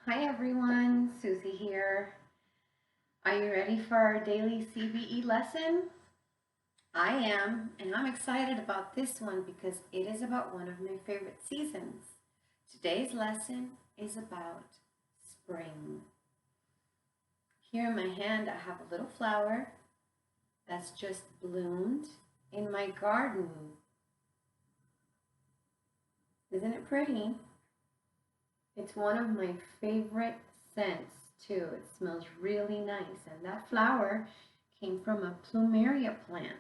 Hi everyone, Susie here. Are you ready for our daily CBE lesson? I am, and I'm excited about this one because it is about one of my favorite seasons. Today's lesson is about spring. Here in my hand, I have a little flower that's just bloomed in my garden. Isn't it pretty? It's one of my favorite scents too. It smells really nice. And that flower came from a plumeria plant,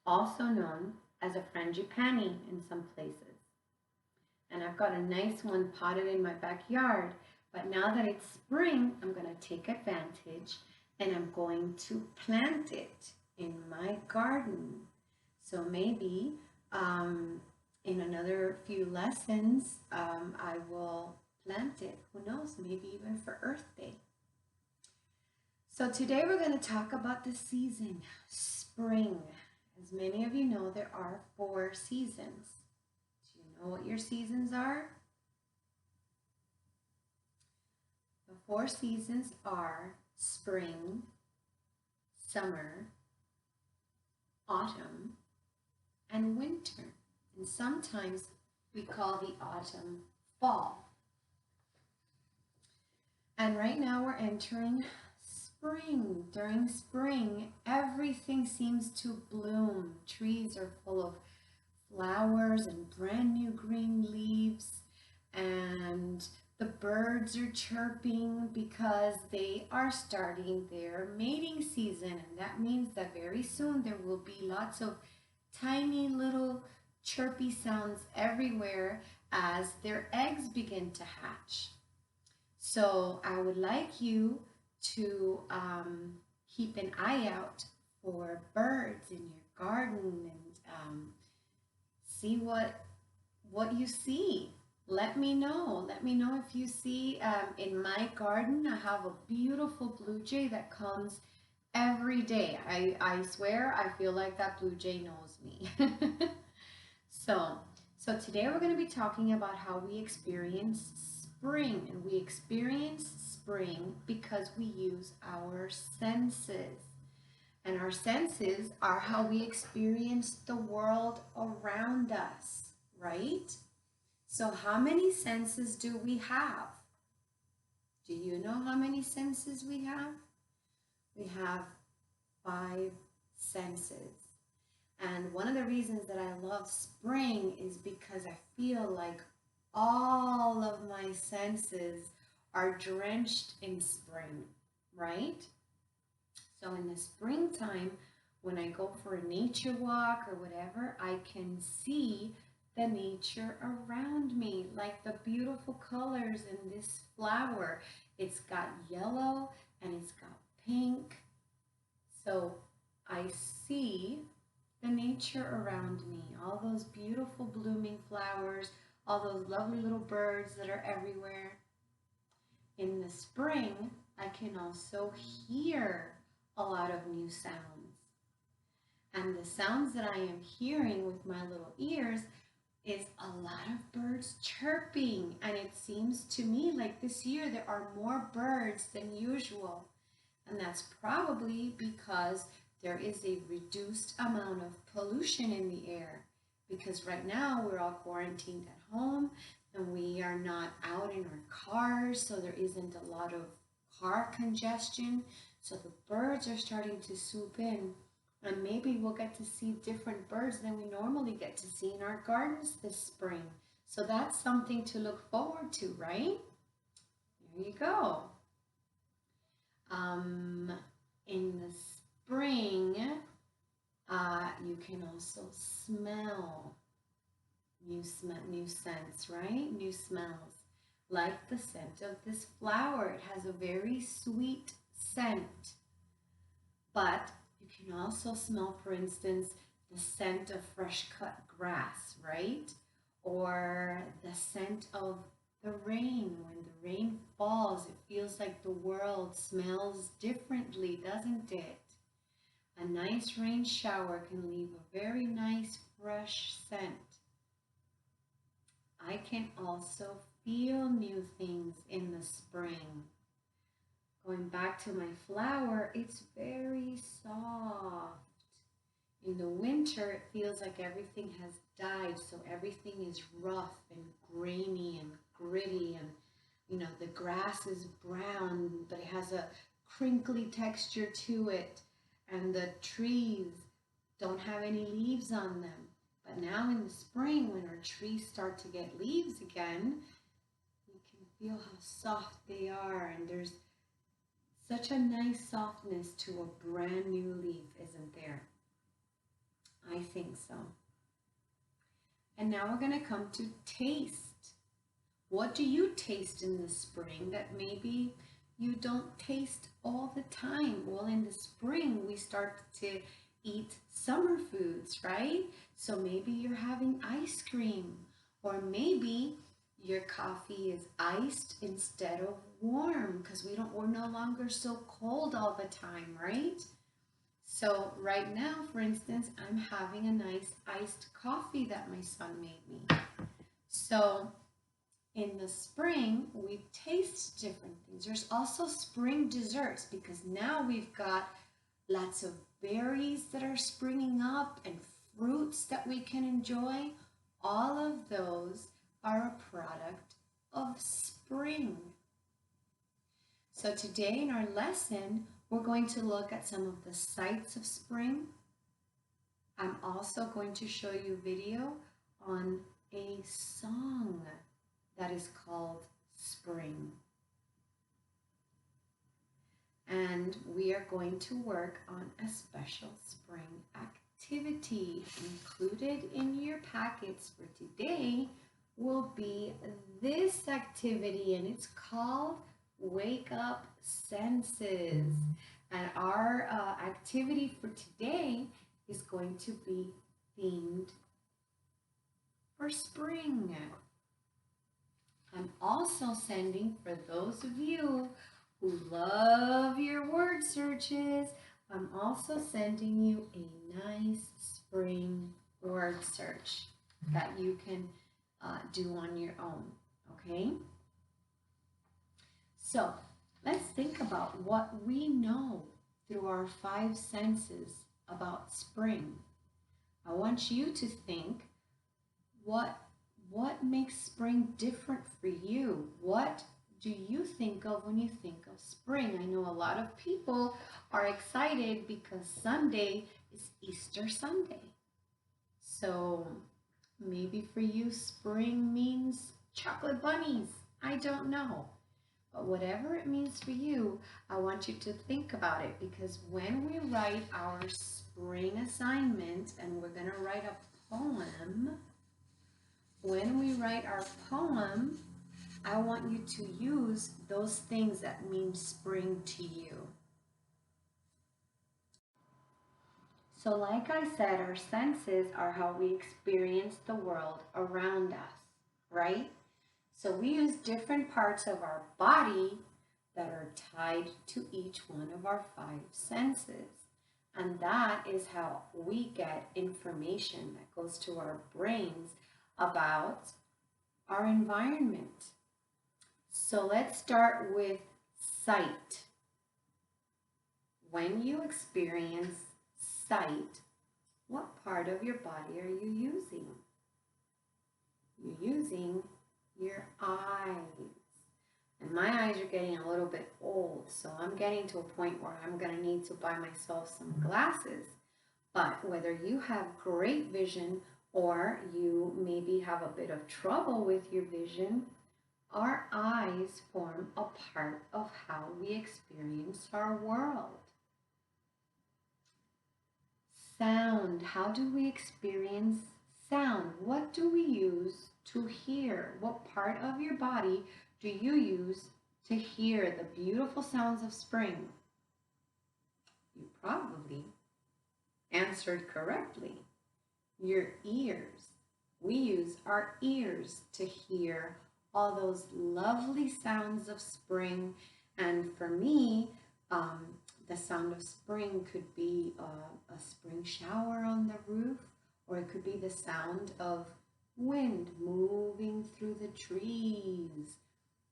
also known as a frangipani in some places. And I've got a nice one potted in my backyard. But now that it's spring, I'm going to take advantage and I'm going to plant it in my garden. So maybe in another few lessons, I will plant it. Who knows? Maybe even for Earth Day. So today we're going to talk about the season, spring. As many of you know, there are 4 seasons. Do you know what your seasons are? The 4 seasons are spring, summer, autumn, and winter. And sometimes we call the autumn fall. And right now we're entering spring. During spring, everything seems to bloom. Trees are full of flowers and brand new green leaves, and the birds are chirping because they are starting their mating season. And that means that very soon there will be lots of tiny little chirpy sounds everywhere as their eggs begin to hatch. So I would like you to keep an eye out for birds in your garden and see what you see. Let me know. Let me know if you see in my garden. I have a beautiful blue jay that comes every day. I swear I feel like that blue jay knows me. So, so today we're going to be talking about how we experience spring, and we experience spring because we use our senses. And our senses are how we experience the world around us, right? So how many senses do we have? Do you know how many senses we have? We have 5 senses. And one of the reasons that I love spring is because I feel like all of my senses are drenched in spring, right? So in the springtime, when I go for a nature walk or whatever, I can see the nature around me, like the beautiful colors in this flower. It's got yellow and it's got pink. So I see the nature around me, all those beautiful blooming flowers, all those lovely little birds that are everywhere. In the spring, I can also hear a lot of new sounds. And the sounds that I am hearing with my little ears is a lot of birds chirping. And it seems to me like this year there are more birds than usual. And that's probably because there is a reduced amount of pollution in the air. Because right now we're all quarantined at home and we are not out in our cars, so there isn't a lot of car congestion. So the birds are starting to swoop in, and maybe we'll get to see different birds than we normally get to see in our gardens this spring. So that's something to look forward to, right? There you go. Um, in the spring, you can also smell new scents, right? New smells, like the scent of this flower. It has a very sweet scent, but you can also smell, for instance, the scent of fresh cut grass, right? Or the scent of the rain. When the rain falls, it feels like the world smells differently, doesn't it? A nice rain shower can leave a very nice fresh scent. I can also feel new things in the spring. Going back to my flower, it's very soft. In the winter, it feels like everything has died, so everything is rough and grainy and gritty, and the grass is brown, but it has a crinkly texture to it, and the trees don't have any leaves on them. But now in the spring, when our trees start to get leaves again, you can feel how soft they are, and there's such a nice softness to a brand new leaf, isn't there? I think so. And now we're going to come to taste. What do you taste in the spring that maybe you don't taste all the time? Well, in the spring, we start to eat summer foods, right? So maybe you're having ice cream, or maybe your coffee is iced instead of warm because we're no longer so cold all the time, right? So right now, for instance, I'm having a nice iced coffee that my son made me. So in the spring, we taste different things. There's also spring desserts because now we've got lots of berries that are springing up and fruits that we can enjoy. All of those are a product of spring. So today in our lesson, we're going to look at some of the sights of spring. I'm also going to show you a video on a song that is called Spring. And we are going to work on a special spring activity. Included in your packets for today will be this activity, and it's called Wake Up Senses. And our activity for today is going to be themed for spring. I'm also sending, for those of you who love your word searches, I'm also sending you a nice spring word search that you can do on your own, okay? So let's think about what we know through our 5 senses about spring. I want you to think, what makes spring different for you? What do you think of when you think of spring? I know a lot of people are excited because Sunday is Easter Sunday. So maybe for you, spring means chocolate bunnies. I don't know. But whatever it means for you, I want you to think about it, because when we write our spring assignment, and we're going to write a poem, when we write our poem, I want you to use those things that mean spring to you. So like I said, our senses are how we experience the world around us, right? So we use different parts of our body that are tied to each one of our 5 senses. And that is how we get information that goes to our brains about our environment. So let's start with sight. When you experience sight, what part of your body are you using? You're using your eyes. And my eyes are getting a little bit old, so I'm getting to a point where I'm going to need to buy myself some glasses. But whether you have great vision or you maybe have a bit of trouble with your vision, our eyes form a part of how we experience our world. Sound. How do we experience sound? What do we use to hear? What part of your body do you use to hear the beautiful sounds of spring? You probably answered correctly. Your ears. We use our ears to hear all those lovely sounds of spring. And for me, the sound of spring could be a spring shower on the roof, or it could be the sound of wind moving through the trees.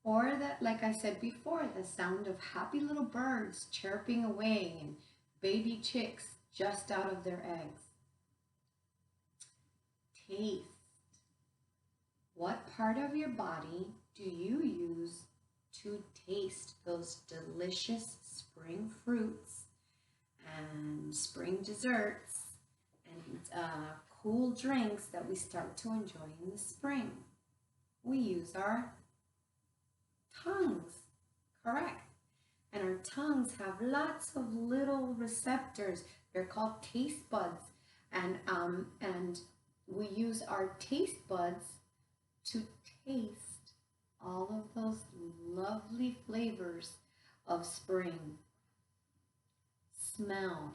Or that, like I said before, the sound of happy little birds chirping away and baby chicks just out of their eggs. Taste. What part of your body do you use to taste those delicious spring fruits and spring desserts and cool drinks that we start to enjoy in the spring? We use our tongues, correct? And our tongues have lots of little receptors. They're called taste buds, and we use our taste buds to taste all of those lovely flavors of spring. Smell.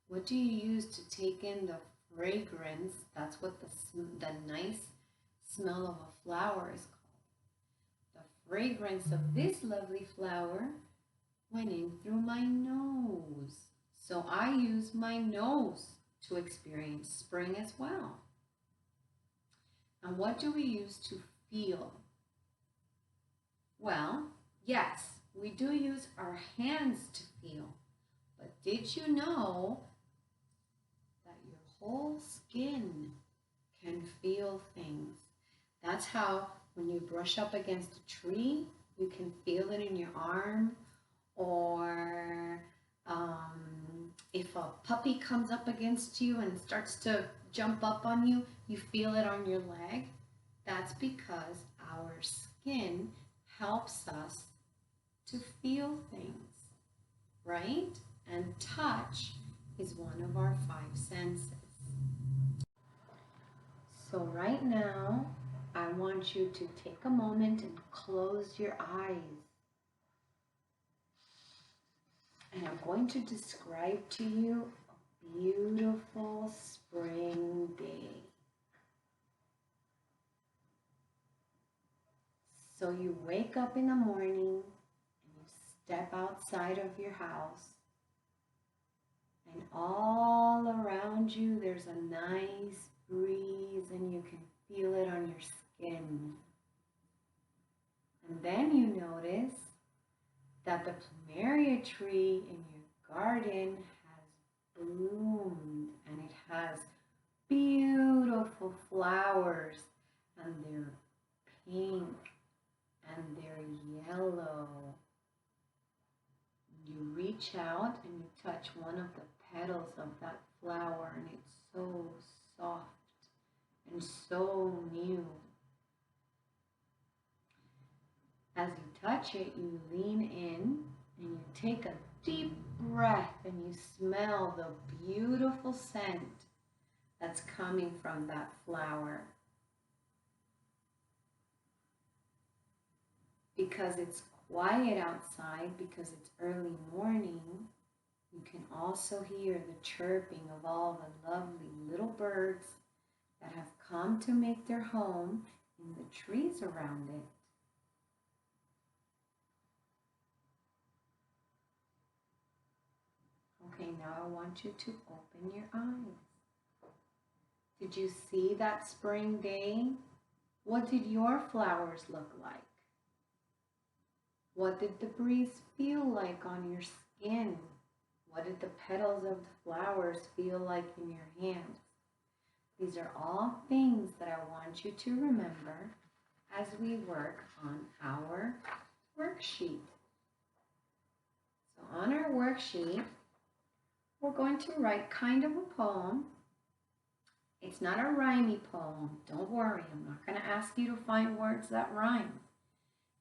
What do you use to take in the fragrance? That's what the nice smell of a flower is called. The fragrance of this lovely flower went in through my nose. So I use my nose to experience spring as well. And what do we use to feel? Well, yes, we do use our hands to feel. But did you know that your whole skin can feel things? That's how when you brush up against a tree, you can feel it in your arm. Or if a puppy comes up against you and starts to jump up on you, you feel it on your leg. That's because our skin helps us to feel things, right? And touch is one of our 5 senses. So right now, I want you to take a moment and close your eyes. And I'm going to describe to you a beautiful spring day. So you wake up in the morning and you step outside of your house, and all around you there's a nice breeze and you can feel it on your skin. And then you notice that the plumeria tree in your garden has bloomed, and it has beautiful flowers, and they're pink and they're yellow. You reach out and you touch one of the petals of that flower, and it's so soft and so new. As you touch it, you lean in and you take a deep breath and you smell the beautiful scent that's coming from that flower. Because it's quiet outside, because it's early morning, you can also hear the chirping of all the lovely little birds that have come to make their home in the trees around it. Okay, now I want you to open your eyes. Did you see that spring day? What did your flowers look like? What did the breeze feel like on your skin? What did the petals of the flowers feel like in your hands? These are all things that I want you to remember as we work on our worksheet. So on our worksheet, we're going to write kind of a poem. It's not a rhymey poem. Don't worry, I'm not going to ask you to find words that rhyme.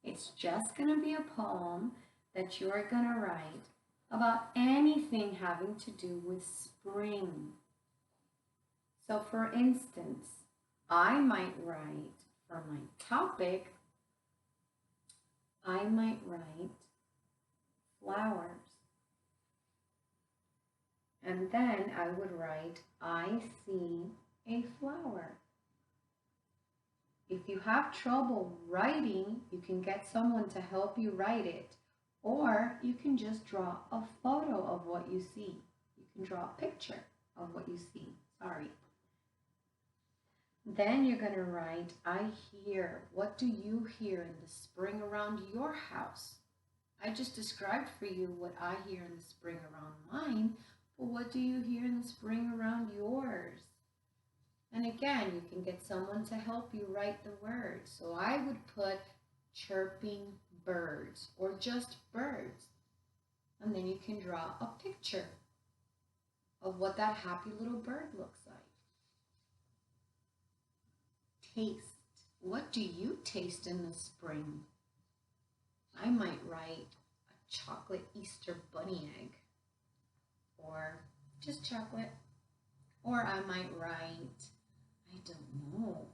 It's just going to be a poem that you're going to write about anything having to do with spring. So for instance, I might write for my topic, I might write flowers. And then I would write, I see a flower. If you have trouble writing, you can get someone to help you write it. Or you can just draw a photo of what you see. You can draw a picture of what you see. Sorry. Then you're going to write, I hear. What do you hear in the spring around your house? I just described for you what I hear in the spring around mine, but what do you hear in the spring around yours? And again, you can get someone to help you write the words. So I would put chirping birds or just birds. And then you can draw a picture of what that happy little bird looks like. Taste. What do you taste in the spring? I might write a chocolate Easter bunny egg, or just chocolate. Or I might write, I don't know,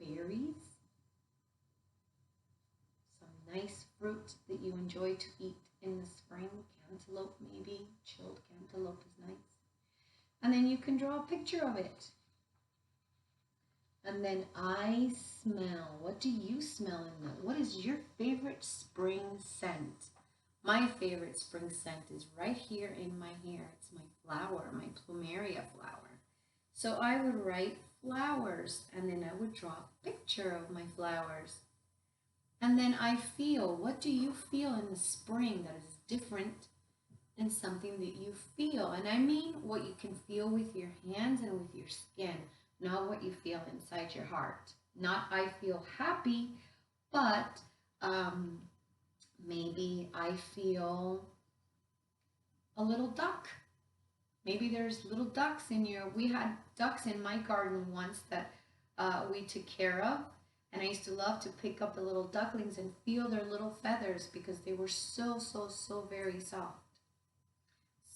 berries, some nice fruit that you enjoy to eat in the spring, cantaloupe maybe, chilled cantaloupe is nice. And then you can draw a picture of it. And then I smell. What do you smell in that? What is your favorite spring scent? My favorite spring scent is right here in my hair. It's my flower, my plumeria flower. So I would write flowers, and then I would draw a picture of my flowers. And then I feel. What do you feel in the spring that is different than something that you feel? And I mean what you can feel with your hands and with your skin. Not what you feel inside your heart. Not I feel happy, but maybe I feel a little duck. Maybe there's little ducks in your, we had ducks in my garden once that we took care of. And I used to love to pick up the little ducklings and feel their little feathers because they were so, so, so very soft.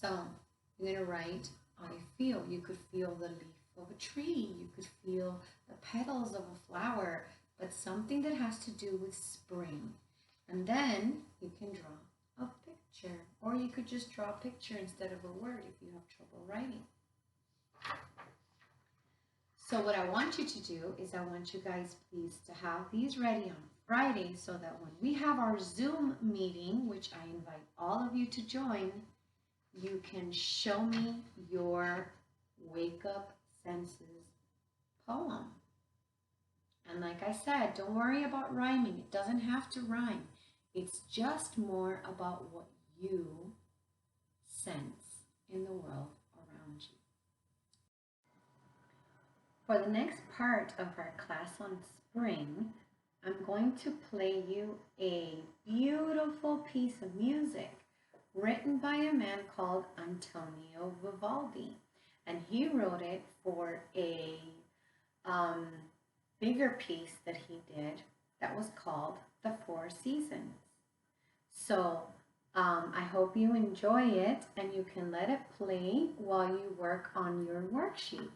So I'm going to write, I feel. You could feel the leaf of a tree. You could feel the petals of a flower, but something that has to do with spring. And then you can draw a picture, or you could just draw a picture instead of a word if you have trouble writing. So what I want you to do is I want you guys please to have these ready on Friday so that when we have our Zoom meeting, which I invite all of you to join, you can show me your Wake Up Senses poem. And like I said, don't worry about rhyming. It doesn't have to rhyme. It's just more about what you sense in the world around you. For the next part of our class on spring, I'm going to play you a beautiful piece of music written by a man called Antonio Vivaldi. And he wrote it for a bigger piece that he did that was called The Four Seasons. So I hope you enjoy it and you can let it play while you work on your worksheet.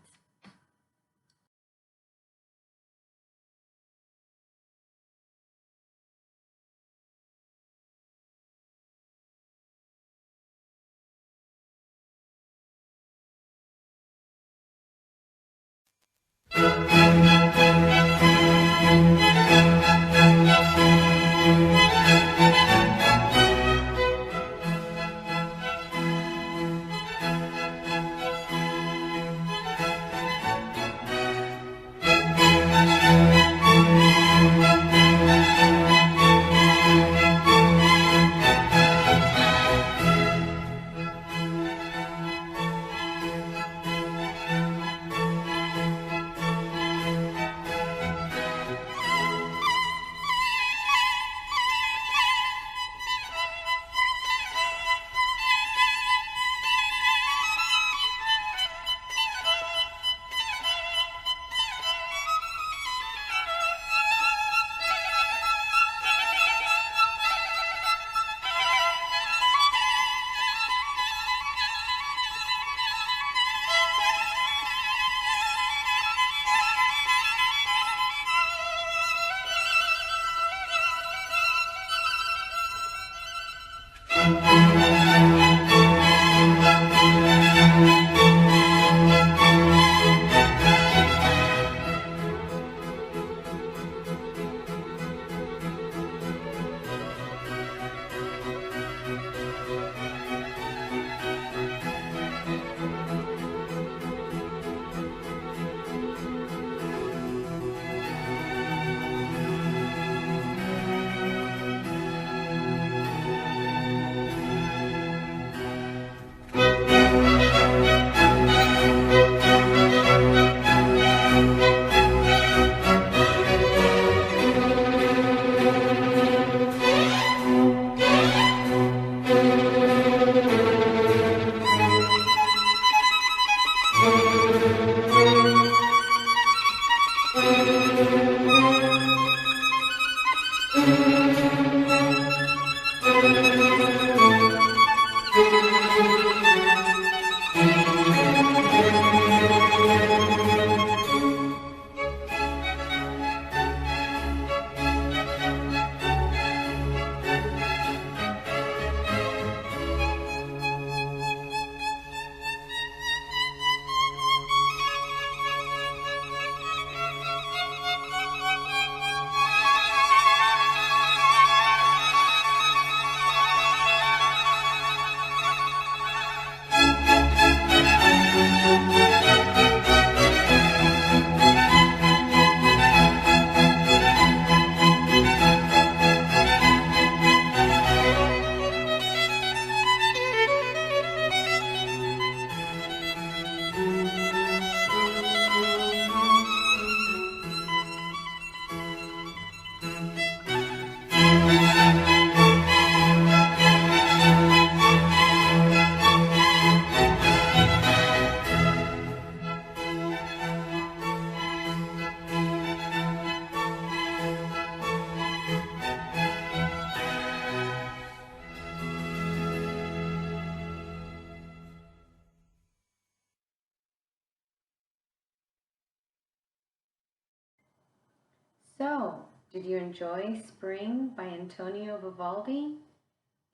So, did you enjoy Spring by Antonio Vivaldi?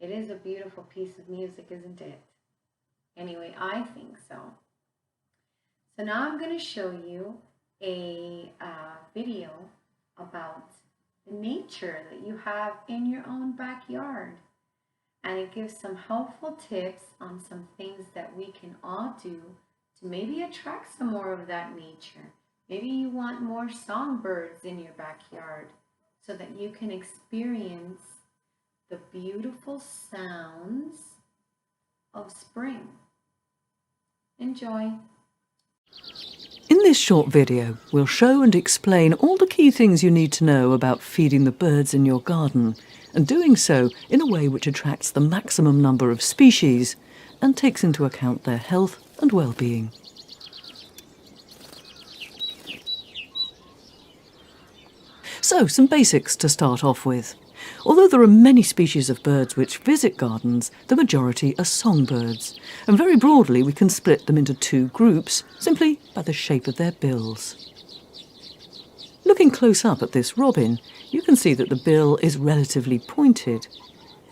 It is a beautiful piece of music, isn't it? Anyway, I think so. So now I'm going to show you a video about the nature that you have in your own backyard. And it gives some helpful tips on some things that we can all do to maybe attract some more of that nature. Maybe you want more songbirds in your backyard so that you can experience the beautiful sounds of spring. Enjoy. In this short video, we'll show and explain all the key things you need to know about feeding the birds in your garden, and doing so in a way which attracts the maximum number of species and takes into account their health and well-being. So, some basics to start off with. Although there are many species of birds which visit gardens, the majority are songbirds, and very broadly we can split them into two groups simply by the shape of their bills. Looking close up at this robin, you can see that the bill is relatively pointed.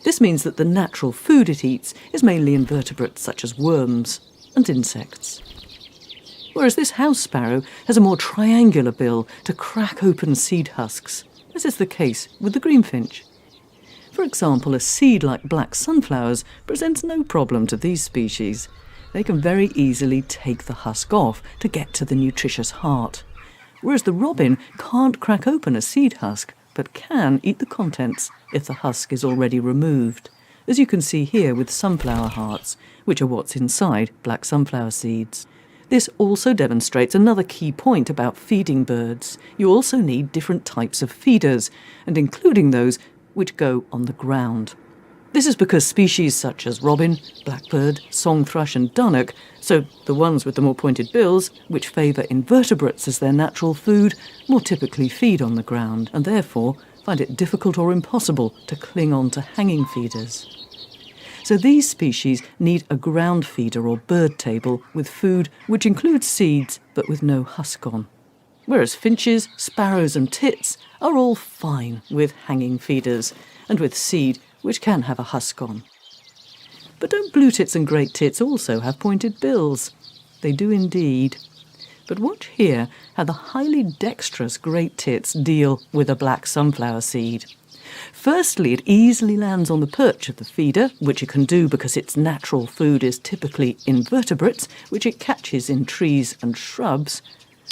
This means that the natural food it eats is mainly invertebrates such as worms and insects. Whereas this house sparrow has a more triangular bill to crack open seed husks, as is the case with the greenfinch. For example, a seed like black sunflowers presents no problem to these species. They can very easily take the husk off to get to the nutritious heart, whereas the robin can't crack open a seed husk, but can eat the contents if the husk is already removed, as you can see here with sunflower hearts, which are what's inside black sunflower seeds. This also demonstrates another key point about feeding birds. You also need different types of feeders, and including those which go on the ground. This is because species such as robin, blackbird, song thrush and dunnock, so the ones with the more pointed bills, which favour invertebrates as their natural food, more typically feed on the ground, and therefore find it difficult or impossible to cling on to hanging feeders. So these species need a ground feeder or bird table with food which includes seeds but with no husk on. Whereas finches, sparrows and tits are all fine with hanging feeders and with seed which can have a husk on. But don't blue tits and great tits also have pointed bills? They do indeed. But watch here how the highly dexterous great tits deal with a black sunflower seed. Firstly, it easily lands on the perch of the feeder, which it can do because its natural food is typically invertebrates, which it catches in trees and shrubs,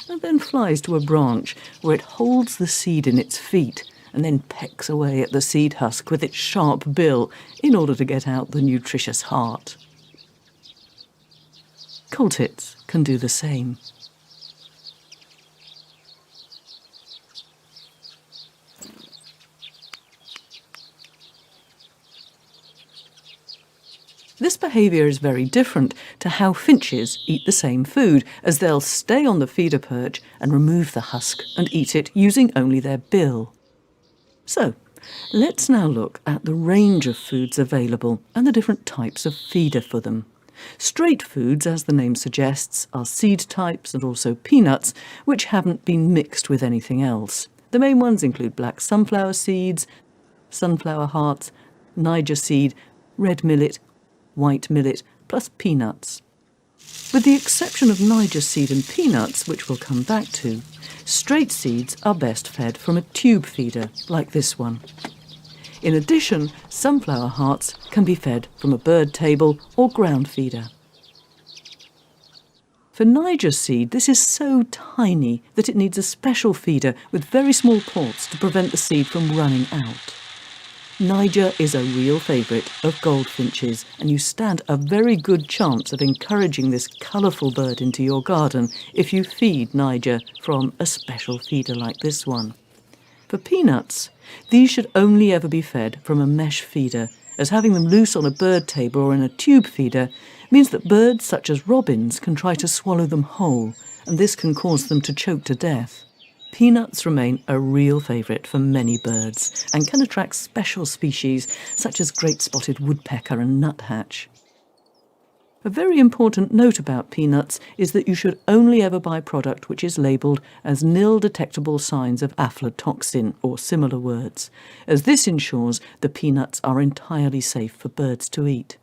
and then flies to a branch where it holds the seed in its feet and then pecks away at the seed husk with its sharp bill in order to get out the nutritious heart. Coal tits can do the same. This behaviour is very different to how finches eat the same food, as they'll stay on the feeder perch and remove the husk and eat it using only their bill. So, let's now look at the range of foods available and the different types of feeder for them. Straight foods, as the name suggests, are seed types and also peanuts, which haven't been mixed with anything else. The main ones include black sunflower seeds, sunflower hearts, Niger seed, red millet, white millet, plus peanuts. With the exception of Niger seed and peanuts, which we'll come back to, straight seeds are best fed from a tube feeder, like this one. In addition, sunflower hearts can be fed from a bird table or ground feeder. For Niger seed, this is so tiny that it needs a special feeder with very small ports to prevent the seed from running out. Niger is a real favourite of goldfinches, and you stand a very good chance of encouraging this colourful bird into your garden if you feed Niger from a special feeder like this one. For peanuts, these should only ever be fed from a mesh feeder, as having them loose on a bird table or in a tube feeder means that birds such as robins can try to swallow them whole, and this can cause them to choke to death. Peanuts remain a real favourite for many birds and can attract special species such as great spotted woodpecker and nuthatch. A very important note about peanuts is that you should only ever buy product which is labelled as nil detectable signs of aflatoxin or similar words, as this ensures the peanuts are entirely safe for birds to eat.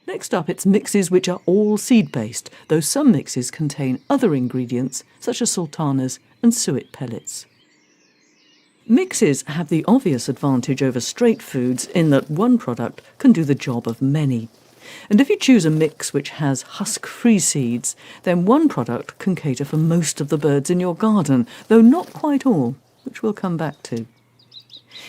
Next up, it's mixes which are all seed-based, though some mixes contain other ingredients such as sultanas and suet pellets. Mixes have the obvious advantage over straight foods in that one product can do the job of many. And if you choose a mix which has husk-free seeds, then one product can cater for most of the birds in your garden, though not quite all, which we'll come back to.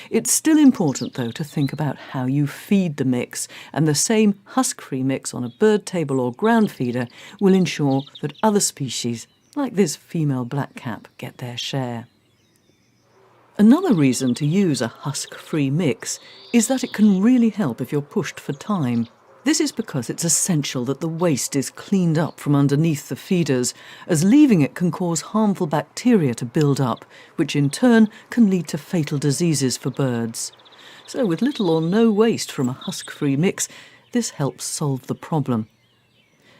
It's still important, though, to think about how you feed the mix, and the same husk-free mix on a bird table or ground feeder will ensure that other species, like this female blackcap, get their share. Another reason to use a husk-free mix is that it can really help if you're pushed for time. This is because it's essential that the waste is cleaned up from underneath the feeders, as leaving it can cause harmful bacteria to build up, which in turn can lead to fatal diseases for birds. So with little or no waste from a husk-free mix, this helps solve the problem.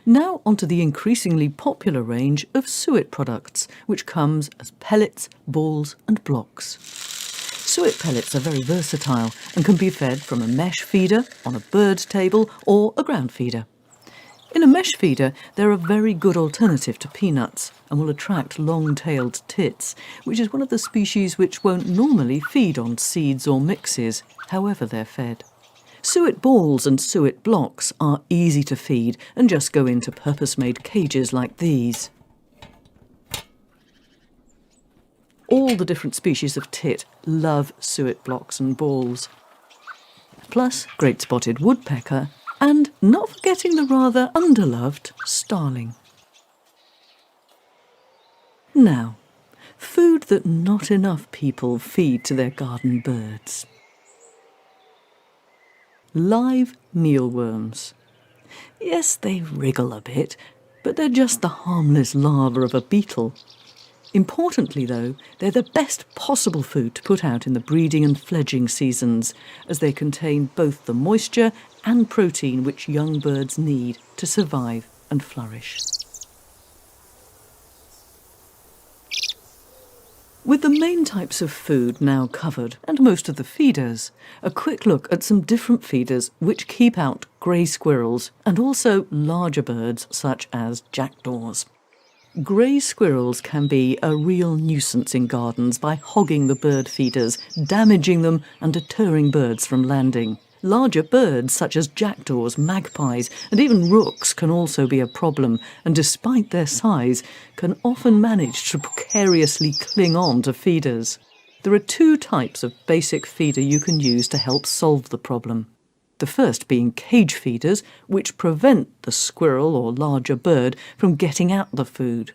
Now onto the increasingly popular range of suet products, which comes as pellets, balls and blocks. Suet pellets are very versatile and can be fed from a mesh feeder, on a bird table or a ground feeder. In a mesh feeder, they're a very good alternative to peanuts and will attract long-tailed tits, which is one of the species which won't normally feed on seeds or mixes, however they're fed. Suet balls and suet blocks are easy to feed and just go into purpose-made cages like these. All the different species of tit love suet blocks and balls. Plus great spotted woodpecker and, not forgetting the rather underloved starling. Now, food that not enough people feed to their garden birds. Live mealworms. Yes, they wriggle a bit, but they're just the harmless larva of a beetle. Importantly, though, they're the best possible food to put out in the breeding and fledging seasons, as they contain both the moisture and protein which young birds need to survive and flourish. With the main types of food now covered, and most of the feeders, a quick look at some different feeders which keep out grey squirrels and also larger birds such as jackdaws. Grey squirrels can be a real nuisance in gardens by hogging the bird feeders, damaging them and deterring birds from landing. Larger birds such as jackdaws, magpies and even rooks can also be a problem, and despite their size can often manage to precariously cling on to feeders. There are two types of basic feeder you can use to help solve the problem. The first being cage feeders, which prevent the squirrel or larger bird from getting at the food.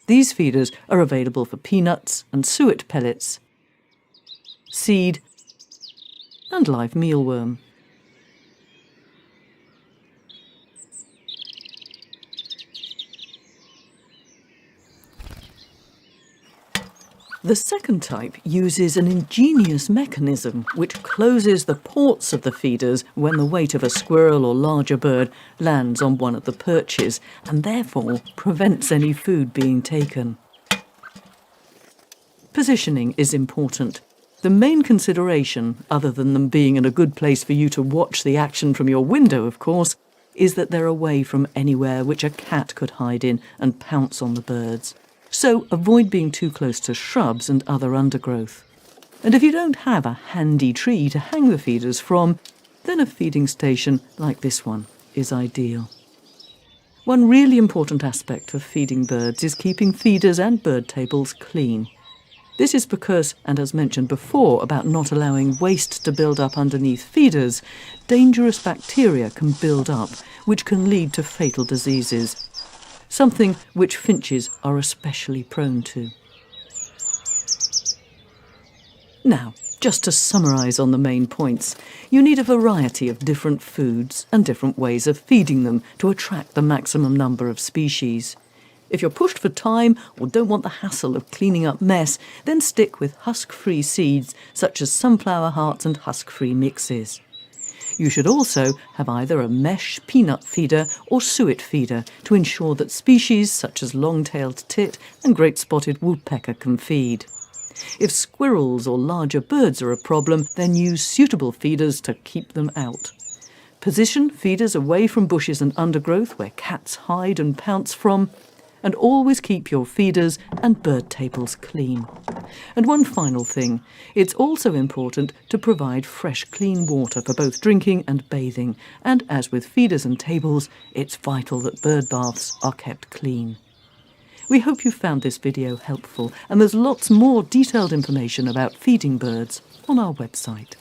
These feeders are available for peanuts and suet pellets, seed and live mealworm. The second type uses an ingenious mechanism which closes the ports of the feeders when the weight of a squirrel or larger bird lands on one of the perches, and therefore prevents any food being taken. Positioning is important. The main consideration, other than them being in a good place for you to watch the action from your window, of course, is that they're away from anywhere which a cat could hide in and pounce on the birds. So avoid being too close to shrubs and other undergrowth. And if you don't have a handy tree to hang the feeders from, then a feeding station like this one is ideal. One really important aspect of feeding birds is keeping feeders and bird tables clean. This is because, and as mentioned before about not allowing waste to build up underneath feeders, dangerous bacteria can build up, which can lead to fatal diseases, something which finches are especially prone to. Now, just to summarise on the main points, you need a variety of different foods and different ways of feeding them to attract the maximum number of species. If you're pushed for time or don't want the hassle of cleaning up mess, then stick with husk-free seeds such as sunflower hearts and husk-free mixes. You should also have either a mesh peanut feeder or suet feeder to ensure that species such as long-tailed tit and great spotted woodpecker can feed. If squirrels or larger birds are a problem, then use suitable feeders to keep them out. Position feeders away from bushes and undergrowth where cats hide and pounce from, and always keep your feeders and bird tables clean. And one final thing, it's also important to provide fresh, clean water for both drinking and bathing, and as with feeders and tables, it's vital that bird baths are kept clean. We hope you found this video helpful, and there's lots more detailed information about feeding birds on our website.